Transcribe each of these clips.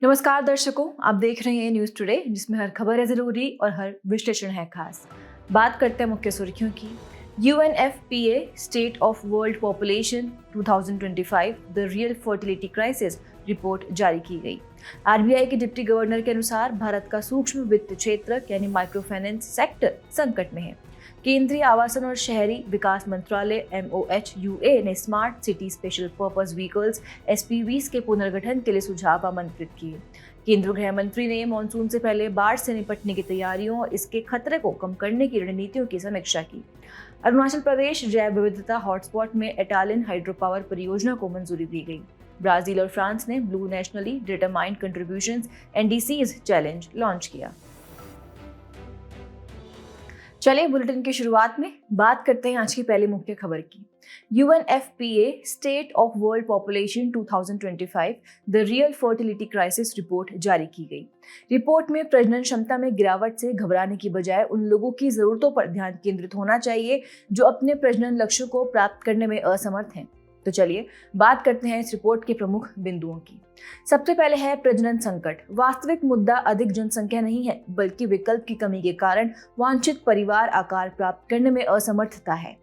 नमस्कार दर्शकों, आप देख रहे हैं न्यूज टुडे, जिसमें हर खबर है जरूरी और हर विश्लेषण है खास। बात करते हैं मुख्य सुर्खियों की। UNFPA state of world population 2025 the real fertility crisis report जारी की गई। RBI के डिप्टी गवर्नर के अनुसार भारत का सूक्ष्म वित्त क्षेत्र यानी माइक्रो फाइनेंस सेक्टर संकट में है। केंद्रीय आवासन और शहरी विकास मंत्रालय MOHUA ने smart city special purpose vehicles SPVs के पुनर्गठन के लिए सुझाव आमंत्रित किए। केंद्रीय गृह मंत्री ने मानसून से पहले बाढ़ से निपटने की तैयारियों और इसके खतरे को कम करने की रणनीतियों की समीक्षा की। अरुणाचल प्रदेश जैव विविधता हॉटस्पॉट में एटालिन हाइड्रो पावर परियोजना को मंजूरी दी गई। ब्राजील और फ्रांस ने blue nationally determined contributions NDCs challenge launch किया। चलिए बुलेटिन की शुरुआत में बात करते हैं आज की पहली मुख्य खबर की। UNFPA state of world population 2025 the real fertility crisis report जारी की गई। रिपोर्ट में प्रजनन क्षमता में गिरावट से घबराने की बजाय उन लोगों की जरूरतों पर ध्यान केंद्रित होना चाहिए जो अपने प्रजनन लक्ष्यों को प्राप्त करने में असमर्थ हैं। तो चलिए बात करते हैं इस रिपोर्ट के प्रमुख बिंदुओं की। सबसे पहले है प्रजनन संकट। वास्तविक मुद्दा अधिक जनसंख्या नहीं है, बल्कि विकल्प की कमी के कारण वांछित परिवार आकार प्राप्त करने में असमर्थता है।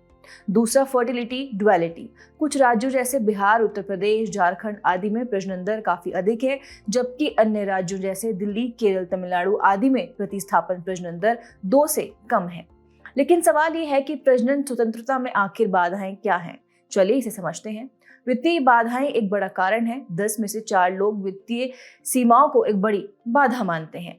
दूसरा फर्टिलिटी डुअलिटी। कुछ राज्यों जैसे बिहार, उत्तर प्रदेश, झारखंड आदि में प्रजनन दर काफी अधिक है, जबकि अन्य राज्यों जैसे दिल्ली, केरल, तमिलनाडु आदि में प्रतिस्थापन प्रजनन दर 2 से कम है। लेकिन सवाल ये है कि प्रजनन स्वतंत्रता में आखिर बाधाएं क्या हैं? चलिए इसे समझते हैं। वित्तीय बाधाएं एक बड़ा कारण है। 10 में से 4 लोग वित्तीय सीमाओं को एक बड़ी बाधा मानते हैं।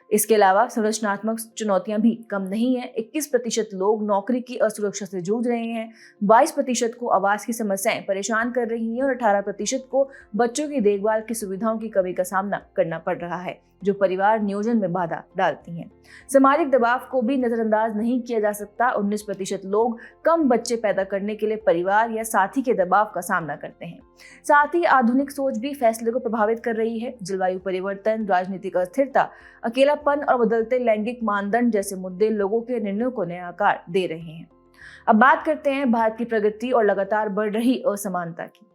इसके अलावा संरचनात्मक चुनौतियां भी कम नहीं है। 21% लोग नौकरी की असुरक्षा से जूझ रहे हैं, 22% को आवास की समस्याएं परेशान कर रही हैं और 18% को बच्चों की देखभाल की सुविधाओं की कमी का सामना करना पड़ रहा है, जो परिवार नियोजन में बाधा डालती हैं। सामाजिक दबाव को भी नजरअंदाज नहीं किया जा सकता। 19% लोग कम बच्चे पैदा करने के लिए परिवार या साथी के दबाव का सामना करते हैं। साथ ही आधुनिक सोच भी फैसले को प्रभावित कर रही है। जलवायु परिवर्तन, राजनीतिक अस्थिरता, अकेलापन और बदलते लैंगिक मानदंड जैसे मुद्दे लोगों के निर्णयों को नया आकार दे रहे हैं। अब बात करते हैं भारत की प्रगति और लगातार बढ़ रही असमानता की।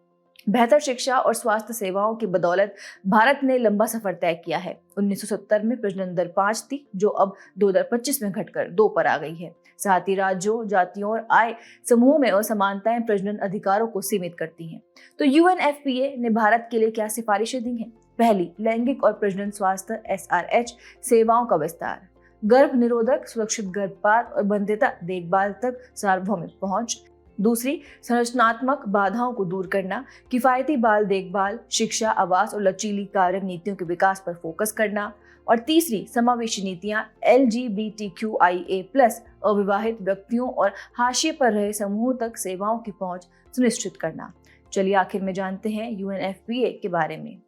बेहतर शिक्षा और स्वास्थ्य सेवाओं की बदौलत भारत ने लंबा सफर तय किया है। 1970 में प्रजनन दर 5 थी, जो अब 2025 में घटकर 2 पर आ गई है। साथ ही राज्यों, जातियों और आय समूहों में असमानताएं प्रजनन अधिकारों को सीमित करती हैं। तो UNFPA ने भारत के लिए क्या सिफारिशें दी हैं? पहली, लैंगिक और प्रजनन स्वास्थ्य SRH सेवाओं का विस्तार। गर्भ निरोधक, सुरक्षित गर्भपात और बंध्यता देखभाल तक सार्वभौमिक पहुंच। दूसरी, संरचनात्मक बाधाओं को दूर करना, किफायती बाल देखभाल, शिक्षा, आवास और लचीली कार्य नीतियों के विकास पर फोकस करना। और तीसरी, समावेशी नीतियां LGBTQIA+ अविवाहित व्यक्तियों और हाशिए पर रहे समूहों तक सेवाओं की पहुंच सुनिश्चित करना। चलिए आखिर में जानते हैं UNFPA के बारे में।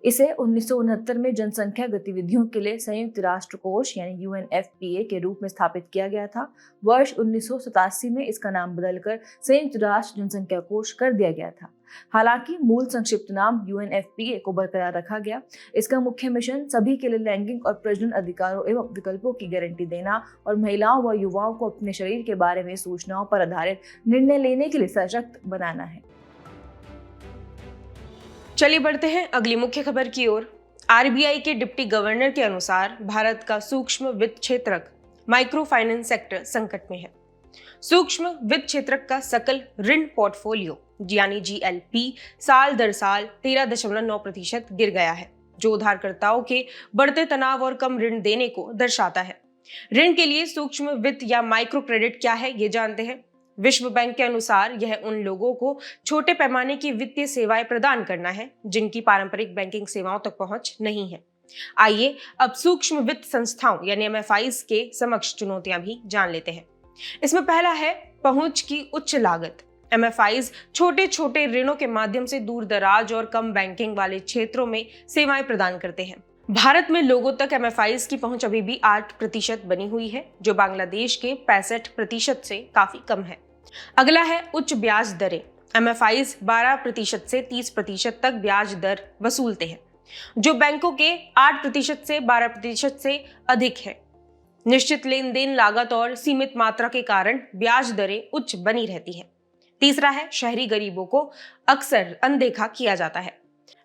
इसे 1969 में जनसंख्या गतिविधियों के लिए संयुक्त राष्ट्र कोष यानी UNFPA के रूप में स्थापित किया गया था। वर्ष 1987 में इसका नाम बदलकर संयुक्त राष्ट्र जनसंख्या कोष कर दिया गया था। हालांकि मूल संक्षिप्त नाम UNFPA को बरकरार रखा गया। इसका मुख्य मिशन सभी के लिए लैंगिक और प्रजनन अधिकारों एवं विकल्पों की गारंटी देना और महिलाओं व युवाओं को अपने शरीर के बारे में सूचनाओं पर आधारित निर्णय लेने के लिए सशक्त बनाना है। चलिए बढ़ते हैं अगली मुख्य खबर की ओर। RBI के डिप्टी गवर्नर के अनुसार भारत का सूक्ष्म वित्त क्षेत्रक माइक्रो फाइनेंस सेक्टर संकट में है। सूक्ष्म वित्त क्षेत्रक का सकल ऋण पोर्टफोलियो यानी GLP साल दर साल 13.9% गिर गया है, जो उधारकर्ताओं के बढ़ते तनाव और कम ऋण देने को दर्शाता है। ऋण के लिए सूक्ष्म वित्त या माइक्रो क्रेडिट क्या है, ये जानते हैं। विश्व बैंक के अनुसार यह उन लोगों को छोटे पैमाने की वित्तीय सेवाएं प्रदान करना है जिनकी पारंपरिक बैंकिंग सेवाओं तक पहुंच नहीं है। आइए अब सूक्ष्म वित्त संस्थाओं यानी MFIs के समक्ष चुनौतियां भी जान लेते हैं। इसमें पहला है पहुंच की उच्च लागत। MFIs छोटे छोटे ऋणों के माध्यम से दूर दराज और कम बैंकिंग वाले क्षेत्रों में सेवाएं प्रदान करते हैं। भारत में लोगों तक MFIs की पहुंच अभी भी 8% बनी हुई है, जो बांग्लादेश के 65% से काफी कम है। अगला है उच्च ब्याज दरें। MFIs 12% से 30% तक ब्याज दर वसूलते हैं, जो बैंकों के 8% से 12% से अधिक है। निश्चित लेन देन लागत और सीमित मात्रा के कारण ब्याज दरें उच्च बनी रहती है। तीसरा है शहरी गरीबों को अक्सर अनदेखा किया जाता है।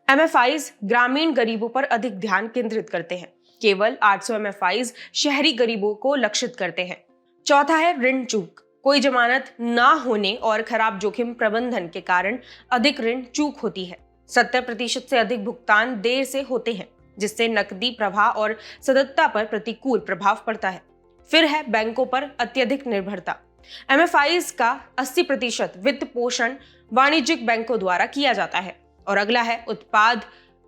MFIs ग्रामीण गरीबों पर अधिक ध्यान केंद्रित करते हैं। केवल 800 MFIs शहरी गरीबों को लक्षित करते हैं। चौथा है ऋण चूक। कोई जमानत ना होने और खराब जोखिम प्रबंधन के कारण अधिक ऋण चूक होती है। 70% से अधिक भुगतान देर से होते हैं, जिससे नकदी प्रवाह और सदस्यता पर प्रतिकूल प्रभाव पड़ता है। फिर है बैंकों पर अत्यधिक निर्भरता। MFIs का 80% वित्त पोषण वाणिज्यिक बैंकों द्वारा किया जाता है। और अगला है उत्पाद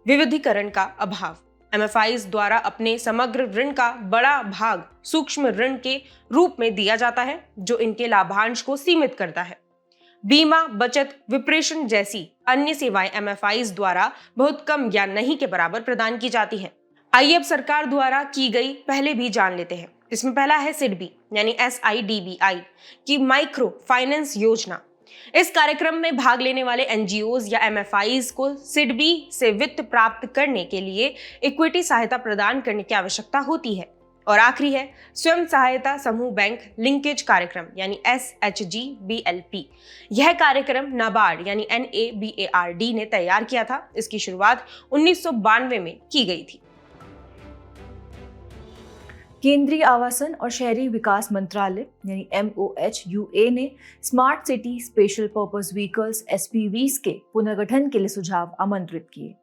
विविधीकरण का अभाव। MFIs द्वारा अपने समग्र ऋण का बड़ा भाग सूक्ष्म ऋण के रूप में दिया जाता है, जो इनके लाभांश को सीमित करता है। बीमा, बचत, विप्रेषण जैसी अन्य सेवाएं MFIs द्वारा बहुत कम या नहीं के बराबर प्रदान की जाती हैं। आइए अब सरकार द्वारा की गई पहले भी जान लेते हैं। इसमें पहला है सिडबी यानी SIDBI की माइक्रो फाइनेंस योजना। इस कार्यक्रम में भाग लेने वाले NGOs या MFIs को सिडबी से वित्त प्राप्त करने के लिए इक्विटी सहायता प्रदान करने की आवश्यकता होती है। और आखिरी है स्वयं सहायता समूह बैंक लिंकेज कार्यक्रम यानी SHGBLP। यह कार्यक्रम नाबार्ड यानी NABARD ने तैयार किया था। इसकी शुरुआत 1992 में की गई थी। केंद्रीय आवासन और शहरी विकास मंत्रालय यानी MOHUA ने smart city special purpose vehicles SPVs के पुनर्गठन के लिए सुझाव आमंत्रित किए।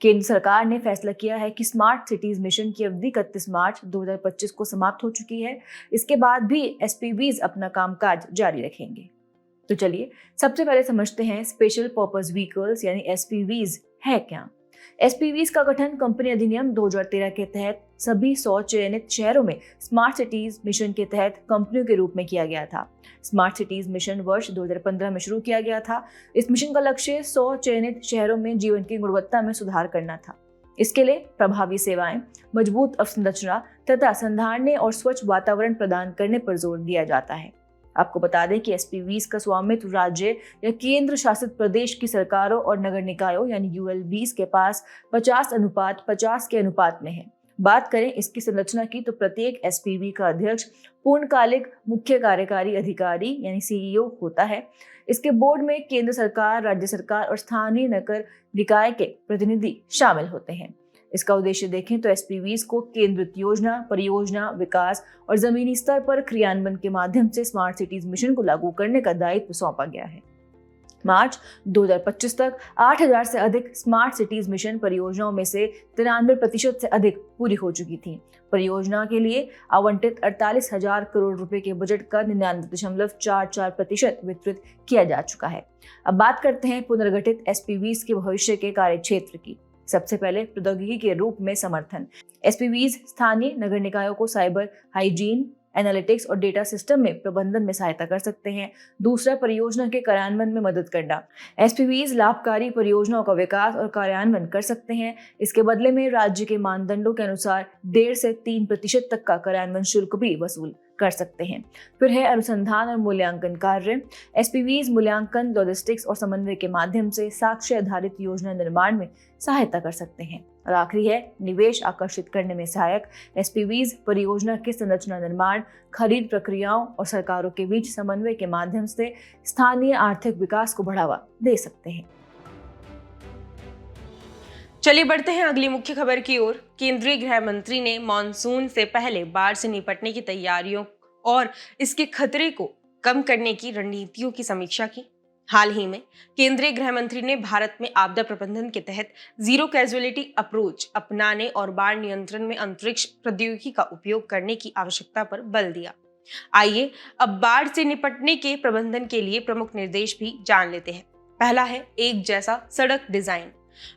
केंद्र सरकार ने फैसला किया है कि स्मार्ट सिटीज मिशन की अवधि 31 मार्च 2025 को समाप्त हो चुकी है। इसके बाद भी SPVs अपना कामकाज जारी रखेंगे। तो चलिए सबसे पहले समझते हैं स्पेशल पर्पस व्हीकल्स यानी SPVs है क्या। SPVs का गठन कंपनी अधिनियम 2013 के तहत सभी 100 चयनित शहरों में स्मार्ट सिटीज मिशन के तहत कंपनियों के रूप में किया गया था। स्मार्ट सिटीज मिशन वर्ष 2015 में शुरू किया गया था। इस मिशन का लक्ष्य 100 चयनित शहरों में जीवन की गुणवत्ता में सुधार करना था। इसके लिए प्रभावी सेवाएं, मजबूत अवसंरचना तथा संधारने और स्वच्छ वातावरण प्रदान करने पर जोर दिया जाता है। आपको बता दें कि SPVs का स्वामित्व राज्य या केंद्र शासित प्रदेश की सरकारों और नगर निकायों यानी ULBs के पास 50:50 के अनुपात में है। बात करें इसकी संरचना की तो प्रत्येक SPV का अध्यक्ष पूर्णकालिक मुख्य कार्यकारी अधिकारी यानी CEO होता है। इसके बोर्ड में केंद्र सरकार, राज्य सरकार और स्थानीय नगर निकाय के प्रतिनिधि शामिल होते हैं। इसका उद्देश्य देखें तो SPVs को केंद्रित योजना, परियोजना, विकास और जमीनी स्तर पर क्रियान्वयन के माध्यम से स्मार्ट सिटीज मिशन को लागू करने का दायित्व सौंपा गया है। मार्च 2025 तक 8000 से अधिक स्मार्ट सिटीज मिशन परियोजनाओं में से 93% से अधिक पूरी हो चुकी थी। परियोजना के लिए आवंटित 48,000 करोड़ रुपए के बजट का 99.44% वितरित किया जा चुका है। अब बात करते हैं पुनर्गठित SPVs के भविष्य के कार्यक्षेत्र की। सबसे पहले प्रौद्योगिकी के रूप में समर्थन। SPVs स्थानीय नगर निकायों को साइबर हाइजीन, एनालिटिक्स और डेटा सिस्टम में प्रबंधन में सहायता कर सकते हैं। दूसरा, परियोजना के कार्यान्वयन में मदद करना। SPVs लाभकारी परियोजनाओं का विकास और कार्यान्वयन कर सकते हैं। इसके बदले में राज्य के मानदंडों के अनुसार 1.5 से 3% तक का कार्यान्वयन शुल्क भी वसूल कर सकते हैं। फिर है अनुसंधान और मूल्यांकन कार्य। SPVs मूल्यांकन, लॉजिस्टिक्स और समन्वय के माध्यम से साक्ष्य आधारित योजना निर्माण में सहायता कर सकते हैं। और आखिरी है निवेश आकर्षित करने में सहायक। SPVs परियोजना के संरचना निर्माण, खरीद प्रक्रियाओं और सरकारों के बीच समन्वय के माध्यम से स्थानीय आर्थिक विकास को बढ़ावा दे सकते हैं। चलिए बढ़ते हैं अगली मुख्य खबर की ओर। केंद्रीय गृह मंत्री ने मॉनसून से पहले बाढ़ से निपटने की तैयारियों और इसके खतरे को कम करने की रणनीतियों की समीक्षा की। हाल ही में केंद्रीय गृह मंत्री ने भारत में आपदा प्रबंधन के तहत जीरो कैजुअलिटी अप्रोच अपनाने और बाढ़ नियंत्रण में अंतरिक्ष प्रौद्योगिकी का उपयोग करने की आवश्यकता पर बल दिया। आइए अब बाढ़ से निपटने के प्रबंधन के लिए प्रमुख निर्देश भी जान लेते हैं। पहला है एक जैसा सड़क डिजाइन।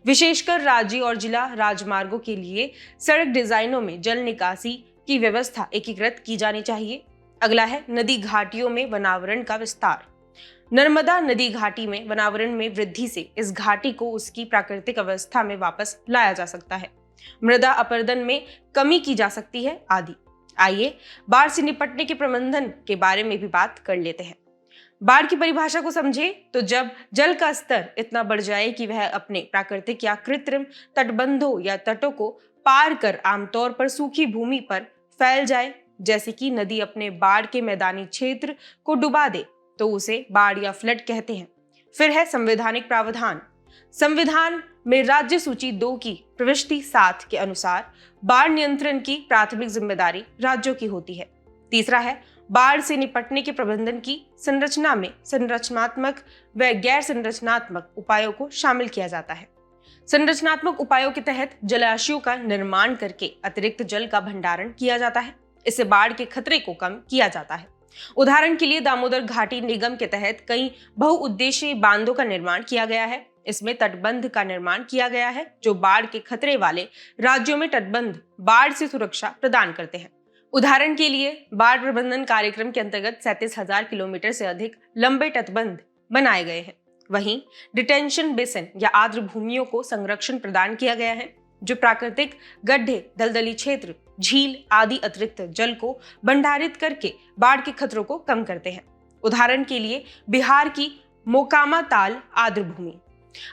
विशेषकर राज्य और जिला राजमार्गों के लिए सड़क डिजाइनों में जल निकासी की व्यवस्था एकीकृत की जानी चाहिए। अगला है नदी घाटियों में वनावरण का विस्तार। नर्मदा नदी घाटी में वनावरण में वृद्धि से इस घाटी को उसकी प्राकृतिक अवस्था में वापस लाया जा सकता है, मृदा अपरदन में कमी की जा सकती है आदि। आइए बाढ़ से निपटने के प्रबंधन के बारे में भी बात कर लेते हैं। बाढ़ की परिभाषा को समझे तो जब जल का स्तर इतना बढ़ जाए कि वह अपने प्राकृतिक या कृत्रिम तटबंधों या तटों को पार कर आमतौर पर सूखी भूमि पर फैल जाए, जैसे कि नदी अपने बाढ़ के मैदानी क्षेत्र को डुबा दे, तो उसे बाढ़ या फ्लड कहते हैं। फिर है संवैधानिक प्रावधान। संविधान में राज्य सूची 2 की प्रविष्टि 7 के अनुसार बाढ़ नियंत्रण की प्राथमिक जिम्मेदारी राज्यों की होती है। तीसरा है, बाढ़ से निपटने के प्रबंधन की संरचना में संरचनात्मक व गैर संरचनात्मक उपायों को शामिल किया जाता है। संरचनात्मक उपायों के तहत जलाशयों का निर्माण करके अतिरिक्त जल का भंडारण किया जाता है। इससे बाढ़ के खतरे को कम किया जाता है। उदाहरण के लिए दामोदर घाटी निगम के तहत कई बहुउद्देशीय बांधों का निर्माण किया गया है। इसमें तटबंध का निर्माण किया गया है जो बाढ़ के खतरे वाले राज्यों में तटबंध बाढ़ से सुरक्षा प्रदान करते हैं। उदाहरण के लिए बाढ़ प्रबंधन कार्यक्रम के अंतर्गत 37,000 किलोमीटर से अधिक लंबे तटबंध बनाए गए हैं। वहीं डिटेंशन बेसिन या आर्द्र भूमियों को संरक्षण प्रदान किया गया है जो प्राकृतिक गड्ढे, दलदली क्षेत्र, झील आदि अतिरिक्त जल को भंडारित करके बाढ़ के खतरों को कम करते हैं। उदाहरण के लिए बिहार की मोकामा ताल आर्द्र भूमि।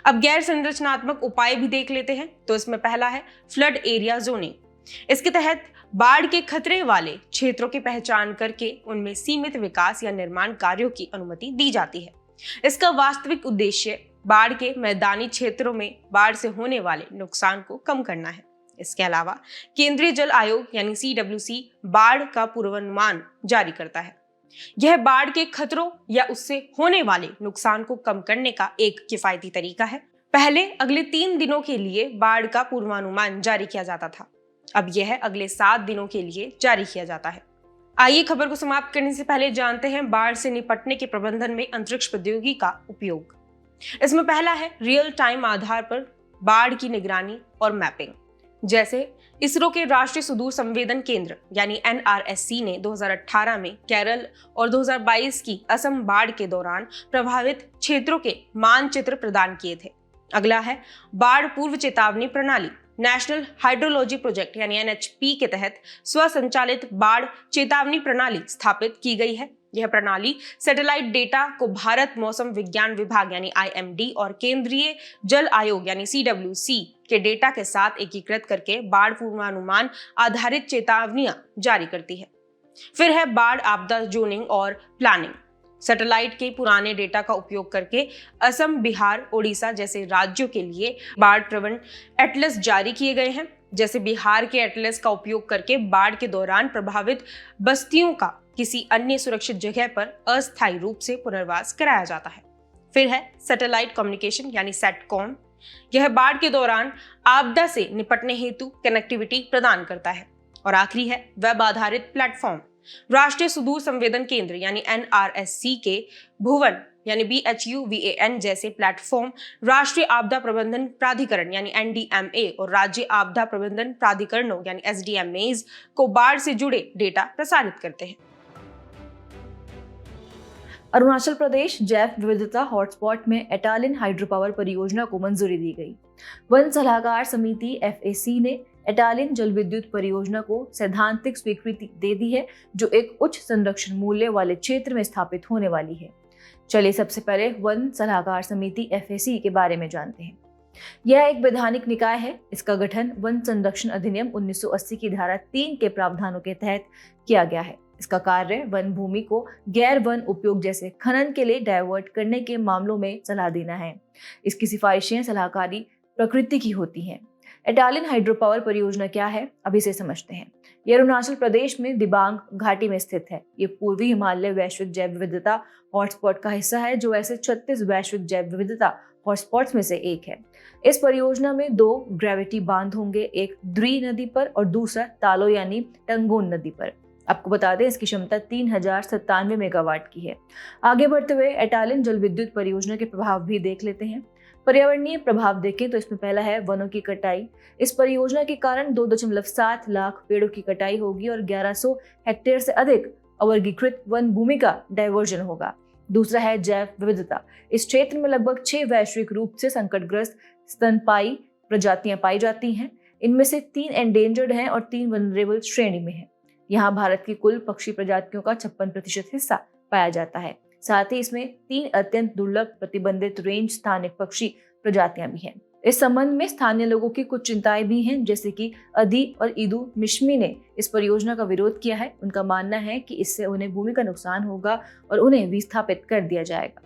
अब गैर संरचनात्मक उपाय भी देख लेते हैं। तो इसमें पहला है फ्लड एरिया जोनिंग। इसके तहत बाढ़ के खतरे वाले क्षेत्रों की पहचान करके उनमें सीमित विकास या निर्माण कार्यों की अनुमति दी जाती है। इसका वास्तविक उद्देश्य बाढ़ के मैदानी क्षेत्रों में बाढ़ से होने वाले नुकसान को कम करना है। इसके अलावा केंद्रीय जल आयोग यानी CWC बाढ़ का पूर्वानुमान जारी करता है। यह बाढ़ के खतरों या उससे होने वाले नुकसान को कम करने का एक किफायती तरीका है। पहले अगले 3 दिनों के लिए बाढ़ का पूर्वानुमान जारी किया जाता था। अब यह अगले 7 दिनों के लिए जारी किया जाता है। आइए खबर को समाप्त करने से पहले जानते हैं बाढ़ से निपटने के प्रबंधन में अंतरिक्ष प्रौद्योगिकी का उपयोग। इसमें पहला है रियल टाइम आधार पर बाढ़ की निगरानी और मैपिंग। जैसे इसरो के राष्ट्रीय सुदूर संवेदन केंद्र यानी NRSC ने 2018 में केरल और 2022 की असम बाढ़ के दौरान प्रभावित क्षेत्रों के मानचित्र प्रदान किए थे। अगला है बाढ़ पूर्व चेतावनी प्रणाली। नेशनल हाइड्रोलॉजी प्रोजेक्ट यानी NHP के तहत स्वसंचालित बाढ़ चेतावनी प्रणाली स्थापित की गई है। यह प्रणाली सैटेलाइट डेटा को भारत मौसम विज्ञान विभाग यानी IMD और केंद्रीय जल आयोग यानी CWC के डेटा के साथ एकीकृत करके बाढ़ पूर्वानुमान आधारित चेतावनियां जारी करती है। फिर है बाढ़ आपदा जोनिंग और प्लानिंग। सैटेलाइट के पुराने डेटा का उपयोग करके असम, बिहार, ओडिशा जैसे राज्यों के लिए बाढ़ प्रवण एटलस जारी किए गए हैं। जैसे बिहार के एटलस का उपयोग करके बाढ़ के दौरान प्रभावित बस्तियों का किसी अन्य सुरक्षित जगह पर अस्थायी रूप से पुनर्वास कराया जाता है। फिर है सैटेलाइट कम्युनिकेशन यानी सैटकॉम। यह बाढ़ के दौरान आपदा से निपटने हेतु कनेक्टिविटी प्रदान करता है। और आखिरी है वेब आधारित प्लेटफॉर्म। राष्ट्रीय सुदूर संवेदन केंद्र यानी NRSC के भुवन यानी BHUVAN जैसे प्लेटफॉर्म राष्ट्रीय आपदा प्रबंधन प्राधिकरण यानी NDMA और राज्य आपदा प्रबंधन प्राधिकरणों यानी SDMAs को बाढ़ से जुड़े डेटा प्रसारित करते हैं। अरुणाचल प्रदेश जैव विविधता हॉटस्पॉट में एटालिन हाइड्रो पावर परियोजना को मंजूरी दी गई। वन सलाहकार समिति FAC ने एटालिन जल विद्युत परियोजना को सैद्धांतिक स्वीकृति दे दी है जो एक उच्च संरक्षण मूल्य वाले क्षेत्र में स्थापित होने वाली है। चलिए सबसे पहले वन सलाहकार समिति FAC के बारे में जानते हैं। यह एक वैधानिक निकाय है। इसका गठन वन संरक्षण अधिनियम 1980 की धारा 3 के प्रावधानों के तहत किया गया है। इसका कार्य वन भूमि को गैर वन उपयोग जैसे खनन के लिए डाइवर्ट करने के मामलों में सलाह देना है। इसकी सिफारिशें सलाहकारी प्रकृति की होती हैं। एटालिन हाइड्रो पावर परियोजना क्या है, अब इसे समझते हैं। यह अरुणाचल प्रदेश में दिबांग घाटी में स्थित है। ये पूर्वी हिमालय वैश्विक जैव विविधता हॉटस्पॉट का हिस्सा है जो ऐसे 36 वैश्विक जैव विविधता हॉटस्पॉट्स में से एक है। इस परियोजना में 2 ग्रेविटी बांध होंगे, एक द्री नदी पर और दूसरा तालो यानी टंगोन नदी पर। आपको बता दें इसकी क्षमता 3097 मेगावाट की है। आगे बढ़ते हुए एटालिन जल विद्युत परियोजना के प्रभाव भी देख लेते हैं। पर्यावरणीय प्रभाव देखें तो इसमें पहला है वनों की कटाई। इस परियोजना के कारण 2.7 लाख पेड़ों की कटाई होगी और 1100 हेक्टेयर से अधिक अवर्गीकृत वन भूमि का डाइवर्जन होगा। दूसरा है जैव विविधता। इस क्षेत्र में लगभग 6 वैश्विक रूप से संकटग्रस्त स्तनपायी प्रजातियां पाई जाती हैं। इनमें से 3 एंडेंजर्ड हैं और 3 वनरेबल श्रेणी में हैं। यहाँ भारत की कुल पक्षी प्रजातियों का 56% हिस्सा पाया जाता है। साथ ही इसमें 3 अत्यंत दुर्लभ प्रतिबंधित रेंज स्थानिक पक्षी प्रजातियां भी हैं। इस संबंध में स्थानीय लोगों की कुछ चिंताएं भी हैं, जैसे कि अदी और ईदू मिश्मी ने इस परियोजना का विरोध किया है। उनका मानना है कि इससे उन्हें भूमि का नुकसान होगा और उन्हें विस्थापित कर दिया जाएगा।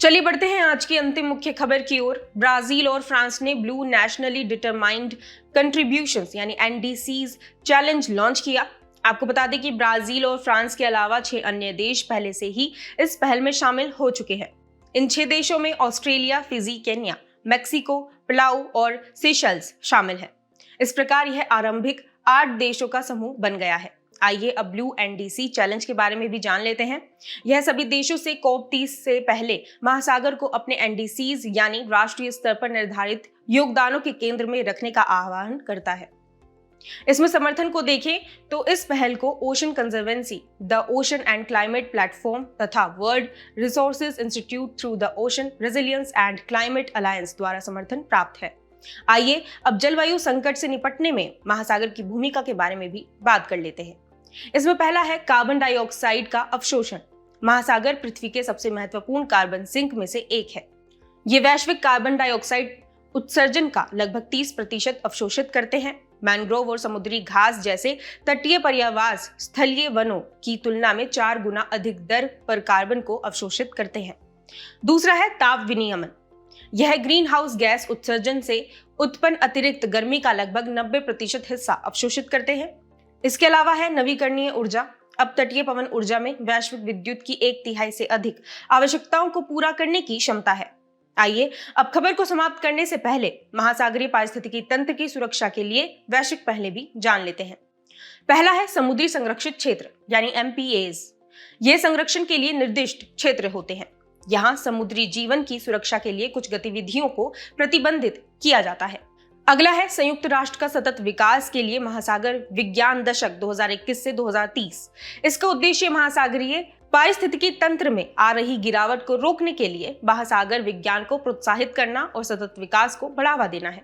चलिए बढ़ते हैं आज की अंतिम मुख्य खबर की ओर। ब्राजील और फ्रांस ने ब्लू नेशनली डिटरमाइंड कंट्रीब्यूशंस यानी एनडीसीज चैलेंज लॉन्च किया। आपको बता दें कि ब्राजील और फ्रांस के अलावा 6 अन्य देश पहले से ही इस पहल में शामिल हो चुके हैं। इन 6 देशों में Australia, Fiji, Kenya, Mexico, Palau और सेशल्स शामिल हैं। इस प्रकार यह आरंभिक 8 देशों का समूह बन गया है। आइए अब ब्लू एनडीसी चैलेंज के बारे में भी जान लेते हैं। यह सभी देशों से COP30 से पहले महासागर को अपने एनडीसीज यानी राष्ट्रीय स्तर पर निर्धारित योगदानों के केंद्र में रखने का आह्वान करता है। इसमें समर्थन को देखें तो इस पहल को ocean conservancy, the ocean and climate platform तथा world resources institute through the ocean resilience and climate alliance द्वारा समर्थन प्राप्त है। आइए अब जलवायु संकट से निपटने में महासागर की भूमिका के बारे में भी बात कर लेते हैं। इसमें पहला है कार्बन डाइऑक्साइड का अवशोषण। महासागर पृथ्वी के सबसे महत्वपूर्ण कार्बन सिंक में से एक है। ये वैश्विक कार्बन डाइऑक्साइड उत्सर्जन का लगभग 30% अवशोषित करते हैं। मैंग्रोव और समुद्री घास जैसे तटीय पर्यावास स्थलीय वनों की तुलना में 4 गुना अधिक दर पर कार्बन को अवशोषित करते हैं। दूसरा है ताप विनियमन। यह ग्रीन हाउस गैस उत्सर्जन से उत्पन्न अतिरिक्त गर्मी का लगभग 90% हिस्सा अवशोषित करते हैं। इसके अलावा है नवीकरणीय ऊर्जा। अब तटीय पवन ऊर्जा में वैश्विक विद्युत की 1/3 से अधिक आवश्यकताओं को पूरा करने की क्षमता है। आइए अब खबर को समाप्त करने से पहले महासागरीय पारिस्थितिकी तंत्र की सुरक्षा के लिए वैश्विक पहले भी जान लेते हैं। पहला है समुद्री संरक्षित क्षेत्र यानी MPAs। ये संरक्षण के लिए निर्दिष्ट क्षेत्र होते हैं। यहाँ समुद्री जीवन की सुरक्षा के लिए कुछ गतिविधियों को प्रतिबंधित किया जाता है। अगला है संयुक्त राष्ट्र का सतत विकास के लिए महासागर विज्ञान दशक 2021 से 2030। इसका उद्देश्य महासागरीय पारिस्थितिकी तंत्र में आ रही गिरावट को रोकने के लिए महासागर विज्ञान को प्रोत्साहित करना और सतत विकास को बढ़ावा देना है।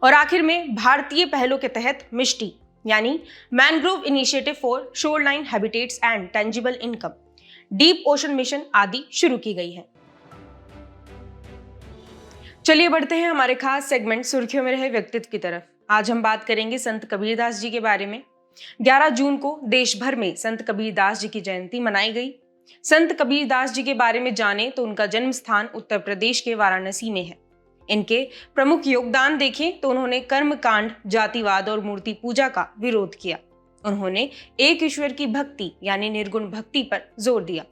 और आखिर में भारतीय पहलों के तहत मिष्टी यानी mangrove initiative for shoreline habitats and tangible income, deep ocean mission आदि शुरू की गई है। चलिए बढ़ते हैं हमारे खास सेगमेंट सुर्खियों में रहे व्यक्तित्व की तरफ। आज हम बात करेंगे संत कबीरदास जी के बारे में। 11 जून को देश भर में संत कबीरदास जी की जयंती मनाई गई। संत कबीरदास जी के बारे में जानें तो उनका जन्म स्थान उत्तर प्रदेश के वाराणसी में है। इनके प्रमुख योगदान देखें तो उन्होंने कर्मकांड, जातिवाद और मूर्ति पूजा का विरोध किया। उन्होंने एक ईश्वर की भक्ति यानी निर्गुण भक्ति पर जोर दिया।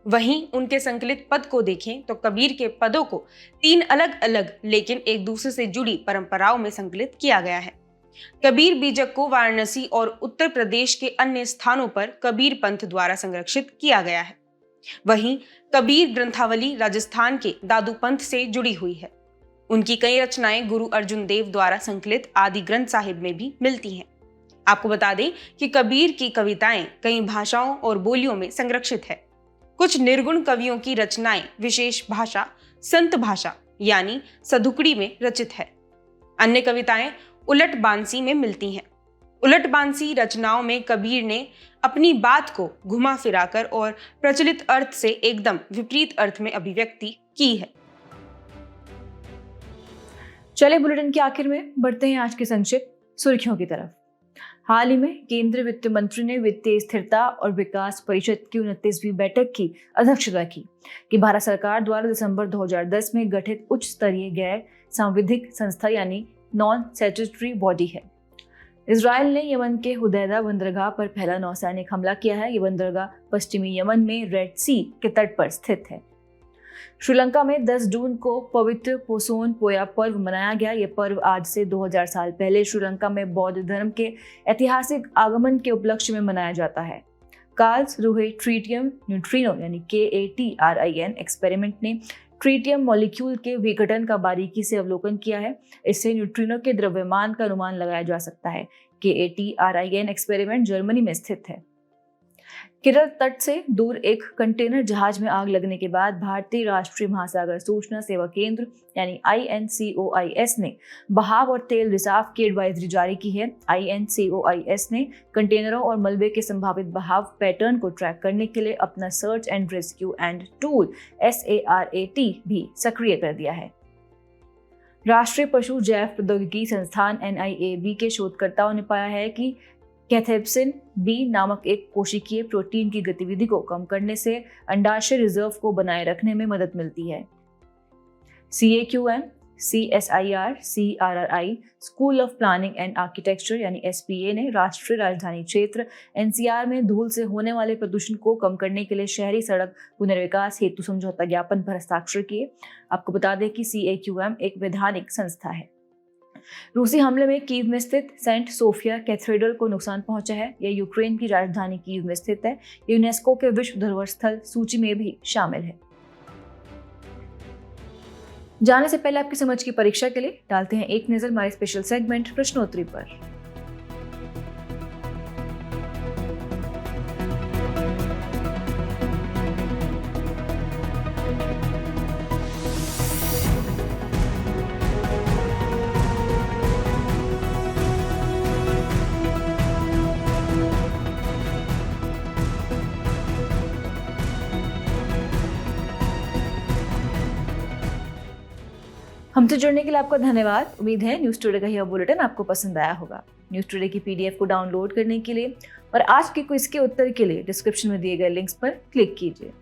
वहीं उनके संकलित पद को देखें तो कबीर के पदों को 3 अलग अलग लेकिन एक दूसरे से जुड़ी परंपराओं में संकलित किया गया है। कबीर बीजक को वाराणसी और उत्तर प्रदेश के अन्य स्थानों पर कबीर पंथ द्वारा संरक्षित किया गया है। वहीं कबीर ग्रंथावली राजस्थान के दादू पंथ से जुड़ी हुई है। उनकी कई रचनाएं गुरु अर्जुन देव द्वारा संकलित आदि ग्रंथ साहिब में भी मिलती हैं। आपको बता दें कि कबीर की कविताएं कई भाषाओं और बोलियों में संरक्षित है। कुछ निर्गुण कवियों की रचनाएं विशेष भाषा संत भाषा यानी सधुकड़ी में रचित है। अन्य कविताएं उलट बांसी में मिलती हैं। उलट बांसी रचनाओं में कबीर ने अपनी बात को घुमा फिराकर और प्रचलित अर्थ से एकदम विपरीत अर्थ में अभिव्यक्ति की है। चले बुलेटिन के आखिर में बढ़ते हैं आज की संक्षिप्त सुर्खियों की तरफ। हाल ही में केंद्रीय वित्त मंत्री ने वित्तीय स्थिरता और विकास परिषद की 29वीं बैठक की अध्यक्षता की कि भारत सरकार द्वारा दिसंबर 2010 में गठित उच्च स्तरीय गैर सांविधिक संस्था यानी नॉन स्टैट्यूटरी बॉडी है। इजराइल ने यमन के हुदैदा बंदरगाह पर पहला नौसैनिक हमला किया है। ये बंदरगाह पश्चिमी यमन में रेड सी के तट पर स्थित है। श्रीलंका में 10 जून को पवित्र पोसोन पोया पर्व मनाया गया। ये पर्व आज से 2000 साल पहले श्रीलंका में बौद्ध धर्म के ऐतिहासिक आगमन के उपलक्ष्य में मनाया जाता है। कार्ल्स रूहे ट्रीटियम न्यूट्रिनो यानी KATRIN एक्सपेरिमेंट ने ट्रीटियम मॉलिक्यूल के विघटन का बारीकी से अवलोकन किया है। इससे न्यूट्रिनो के द्रव्यमान का अनुमान लगाया जा सकता है। KATRIN एक्सपेरिमेंट जर्मनी में स्थित है। केरल तट से दूर एक कंटेनर जहाज में आग लगने के बाद भारतीय राष्ट्रीय महासागर सूचना सेवा केंद्र यानी INCOIS ने बहाव और तेल रिसाव की एडवाइजरी जारी की है। INCOIS ने कंटेनरों और मलबे के संभावित बहाव पैटर्न को ट्रैक करने के लिए अपना search and rescue and tool SARAT भी सक्रिय कर दिया है। राष्ट्रीय पशु जैव प्रौद्योगिकी संस्थान NIAB के शोधकर्ताओं ने पाया है कि कैथेप्सिन B नामक एक कोशिकीय प्रोटीन की गतिविधि को कम करने से अंडाशय रिजर्व को बनाए रखने में मदद मिलती है। CAQM, CSIR, CRRI, school of planning and architecture यानी SPA ने राष्ट्रीय राजधानी क्षेत्र NCR में धूल से होने वाले प्रदूषण को कम करने के लिए शहरी सड़क पुनर्विकास हेतु समझौता ज्ञापन पर हस्ताक्षर किए। आपको बता दें कि CAQM एक वैधानिक संस्था है। रूसी हमले में कीव में स्थित सेंट सोफिया कैथेड्रल को नुकसान पहुंचा है। यह यूक्रेन की राजधानी कीव में स्थित है। यूनेस्को के विश्व धरोहर स्थल सूची में भी शामिल है। जाने से पहले आपकी समझ की परीक्षा के लिए डालते हैं एक नजर हमारे स्पेशल सेगमेंट प्रश्नोत्तरी पर। हमसे जुड़ने के लिए आपका धन्यवाद। उम्मीद है न्यूज़ टुडे का यह बुलेटिन आपको पसंद आया होगा। न्यूज़ टुडे की PDF को डाउनलोड करने के लिए और आज के क्विज के उत्तर के लिए डिस्क्रिप्शन में दिए गए लिंक्स पर क्लिक कीजिए।